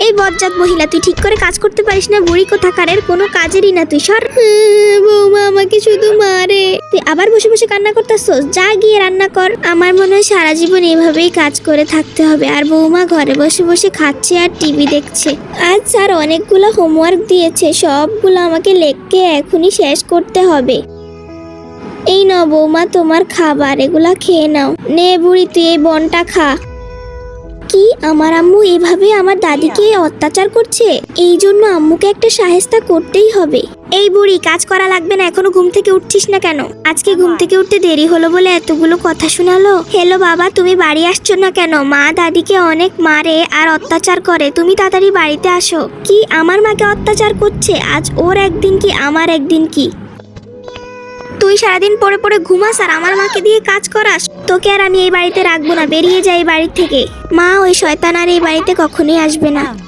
এই বজ্জাত মহিলা, তুই ঠিক করে কাজ করতে পারিস না? বুড়ি কোথাকারের, কোনো কাজেরই না তুই। সর। বৌমা আমাকে শুধু মারে। তুই আবার বসে বসে কান্না করতেছস? যা গিয়ে রান্না কর। আমার মনে হয় সারা জীবন এভাবেই কাজ করে থাকতে হবে। আর বৌমা ঘরে বসে বসে খাচ্ছে আর টিভি দেখছে। আজ স্যার অনেকগুলো হোমওয়ার্ক দিয়েছে, সবগুলো আমাকে লিখে এখনই শেষ করতে হবে। এই নাও বৌমা তোমার খাবার, এগুলা খেয়ে নাও। নে বুড়ি তুই এই বনটা খা। কি, আমার আম্মু এভাবে আমার দাদিকে অত্যাচার করছে? এই জন্য আম্মুকে একটা সাহেস্তা করতেই হবে। এই বুড়ি, কাজ করা লাগবে না, এখনো ঘুম থেকে উঠছিস না কেন? আজকে ঘুম থেকে উঠতে দেরি হলো বলে এতগুলো কথা শোনালো। হ্যালো বাবা, তুমি বাড়ি আসছো না কেন? মা দাদিকে অনেক মারে আর অত্যাচার করে, তুমি তাড়াতাড়ি বাড়িতে আসো। কি, আমার মাকে অত্যাচার করছে? আজ ওর একদিন কি আমার একদিন কি? তুই সারাদিন পরে পরে ঘুমাস আর আমার মাকে দিয়ে কাজ করাস। তোকে আর আমি এই বাড়িতে রাখবো না, বেরিয়ে যাই এই বাড়ি থেকে। মা, ওই শয়তান আর এই বাড়িতে কখনোই আসবে না।